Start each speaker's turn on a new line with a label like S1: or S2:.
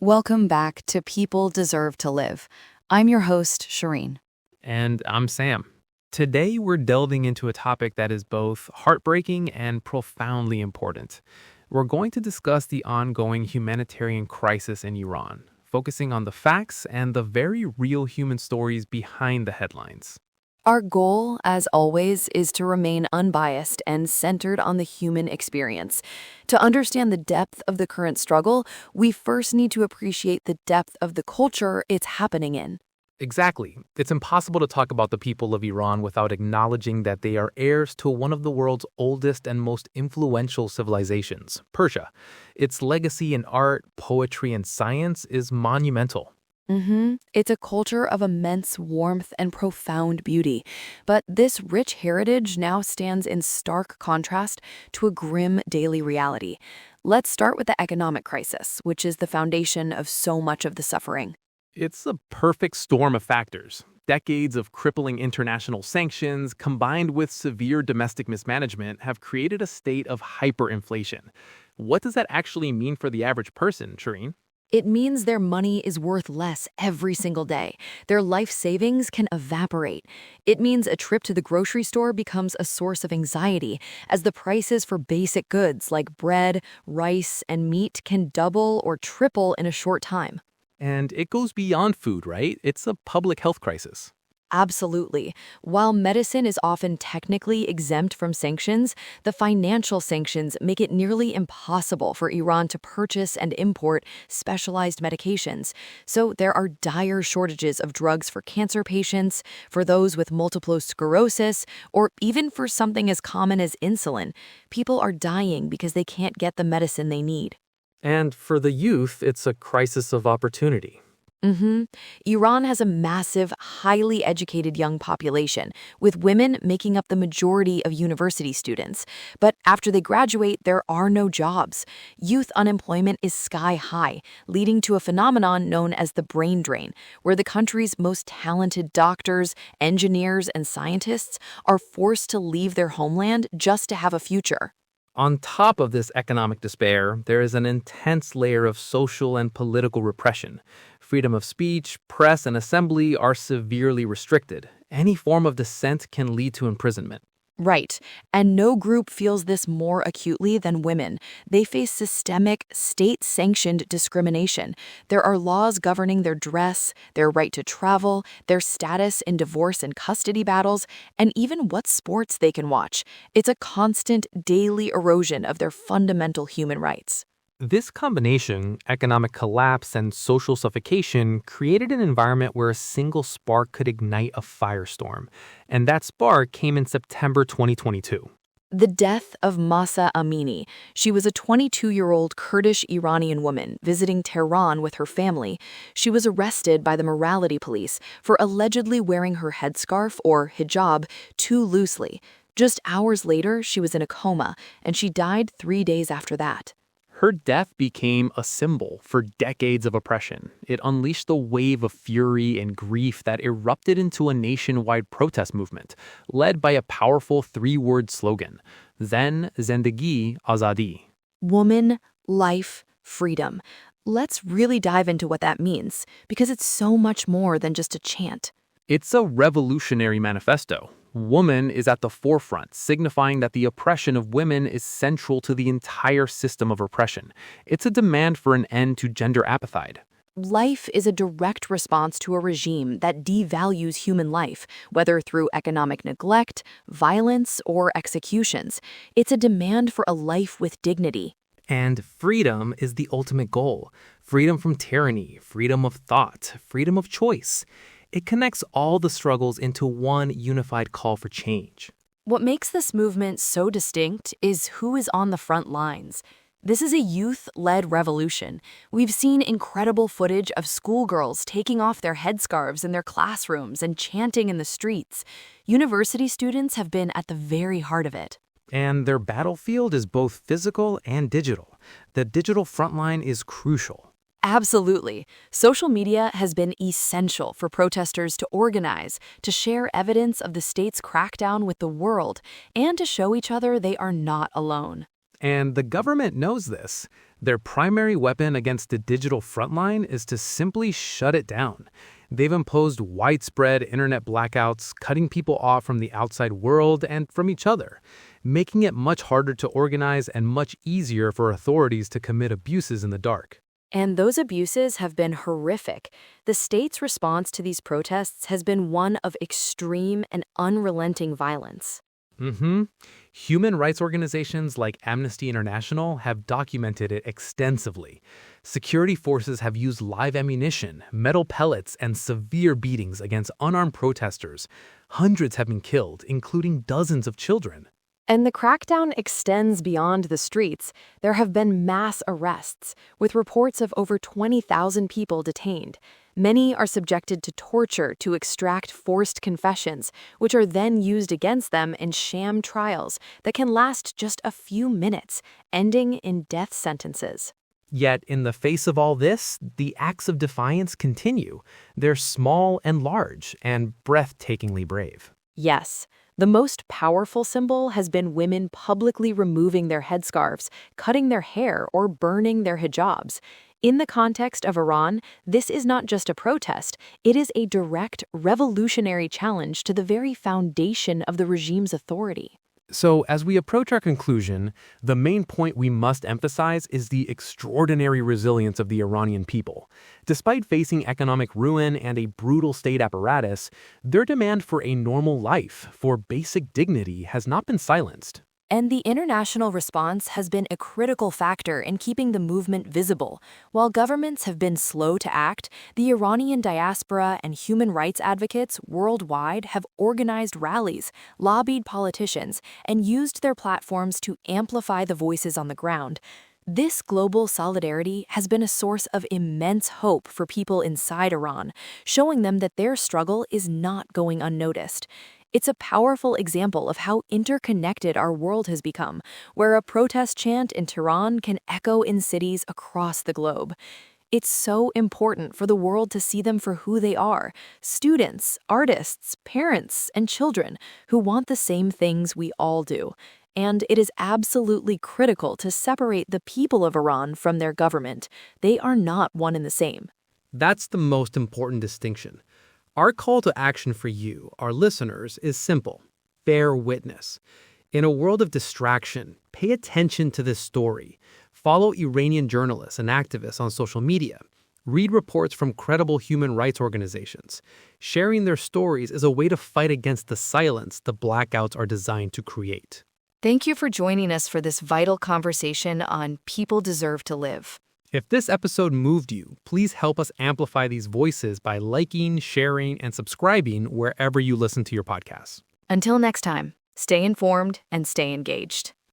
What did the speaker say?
S1: Welcome back to People Deserve to Live. I'm your host, Shireen.
S2: And I'm Sam. Today, we're delving into a topic that is both heartbreaking and profoundly important. We're going to discuss the ongoing humanitarian crisis in Iran, focusing on the facts and the very real human stories behind the headlines.
S1: Our goal, as always, is to remain unbiased and centered on the human experience. To understand the depth of the current struggle, we first need to appreciate the depth of the culture it's happening in.
S2: Exactly. It's impossible to talk about the people of Iran without acknowledging that they are heirs to one of the world's oldest and most influential civilizations, Persia. Its legacy in art, poetry, and science is monumental.
S1: It's a culture of immense warmth and profound beauty. But this rich heritage now stands in stark contrast to a grim daily reality. Let's start with the economic crisis, which is the foundation of so much of the suffering.
S2: It's a perfect storm of factors. Decades of crippling international sanctions combined with severe domestic mismanagement have created a state of hyperinflation. What does that actually mean for the average person, Shireen?
S1: It means their money is worth less every single day. Their life savings can evaporate. It means a trip to the grocery store becomes a source of anxiety, as the prices for basic goods like bread, rice, and meat can double or triple in a short time.
S2: And it goes beyond food, right? It's a public health crisis.
S1: Absolutely. While medicine is often technically exempt from sanctions, the financial sanctions make it nearly impossible for Iran to purchase and import specialized medications. So there are dire shortages of drugs for cancer patients, for those with multiple sclerosis, or even for something as common as insulin. People are dying because they can't get the medicine they need.
S2: And for the youth, it's a crisis of opportunity.
S1: Iran has a massive, highly educated young population, with women making up the majority of university students. But after they graduate, there are no jobs. Youth unemployment is sky high, leading to a phenomenon known as the brain drain, where the country's most talented doctors, engineers, and scientists are forced to leave their homeland just to have a future.
S2: On top of this economic despair, there is an intense layer of social and political repression. Freedom of speech, press, and assembly are severely restricted. Any form of dissent can lead to imprisonment.
S1: Right. And no group feels this more acutely than women. They face systemic, state-sanctioned discrimination. There are laws governing their dress, their right to travel, their status in divorce and custody battles, and even what sports they can watch. It's a constant, daily erosion of their fundamental human rights.
S2: This combination, economic collapse and social suffocation, created an environment where a single spark could ignite a firestorm. And that spark came in September 2022.
S1: The death of Mahsa Amini. She was a 22-year-old Kurdish Iranian woman visiting Tehran with her family. She was arrested by the morality police for allegedly wearing her headscarf, or hijab, too loosely. Just hours later, she was in a coma, and she died 3 days after that.
S2: Her death became a symbol for decades of oppression. It unleashed a wave of fury and grief that erupted into a nationwide protest movement, led by a powerful three-word slogan, Zan, Zendegi, Azadi.
S1: Woman, life, freedom. Let's really dive into what that means, because it's so much more than just a chant.
S2: It's a revolutionary manifesto. Woman is at the forefront, signifying that the oppression of women is central to the entire system of oppression. It's a demand for an end to gender apartheid.
S1: Life is a direct response to a regime that devalues human life, whether through economic neglect, violence, or executions. It's a demand for a life with dignity.
S2: And freedom is the ultimate goal. Freedom from tyranny, freedom of thought, freedom of choice. It connects all the struggles into one unified call for change.
S1: What makes this movement so distinct is who is on the front lines. This is a youth-led revolution. We've seen incredible footage of schoolgirls taking off their headscarves in their classrooms and chanting in the streets. University students have been at the very heart of it.
S2: And their battlefield is both physical and digital. The digital frontline is crucial.
S1: Absolutely. Social media has been essential for protesters to organize, to share evidence of the state's crackdown with the world, and to show each other they are not alone.
S2: And the government knows this. Their primary weapon against the digital frontline is to simply shut it down. They've imposed widespread internet blackouts, cutting people off from the outside world and from each other, making it much harder to organize and much easier for authorities to commit abuses in the dark.
S1: And those abuses have been horrific. The state's response to these protests has been one of extreme and unrelenting violence.
S2: Human rights organizations like Amnesty International have documented it extensively. Security forces have used live ammunition, metal pellets, and severe beatings against unarmed protesters. Hundreds have been killed, including dozens of children.
S1: And the crackdown extends beyond the streets. There have been mass arrests, with reports of over 20,000 people detained. Many are subjected to torture to extract forced confessions, which are then used against them in sham trials that can last just a few minutes, ending in death sentences.
S2: Yet, in the face of all this, the acts of defiance continue. They're small and large, and breathtakingly brave.
S1: Yes. The most powerful symbol has been women publicly removing their headscarves, cutting their hair, or burning their hijabs. In the context of Iran, this is not just a protest, it is a direct, revolutionary challenge to the very foundation of the regime's authority.
S2: So, as we approach our conclusion, the main point we must emphasize is the extraordinary resilience of the Iranian people. Despite facing economic ruin and a brutal state apparatus, their demand for a normal life, for basic dignity, has not been silenced.
S1: And the international response has been a critical factor in keeping the movement visible. While governments have been slow to act, the Iranian diaspora and human rights advocates worldwide have organized rallies, lobbied politicians, and used their platforms to amplify the voices on the ground. This global solidarity has been a source of immense hope for people inside Iran, showing them that their struggle is not going unnoticed. It's a powerful example of how interconnected our world has become, where a protest chant in Tehran can echo in cities across the globe. It's so important for the world to see them for who they are, students, artists, parents, and children who want the same things we all do. And it is absolutely critical to separate the people of Iran from their government. They are not one and the same.
S2: That's the most important distinction. Our call to action for you, our listeners, is simple: bear witness. In a world of distraction, pay attention to this story. Follow Iranian journalists and activists on social media. Read reports from credible human rights organizations. Sharing their stories is a way to fight against the silence the blackouts are designed to create.
S1: Thank you for joining us for this vital conversation on People Deserve to Live.
S2: If this episode moved you, please help us amplify these voices by liking, sharing, and subscribing wherever you listen to your podcasts.
S1: Until next time, stay informed and stay engaged.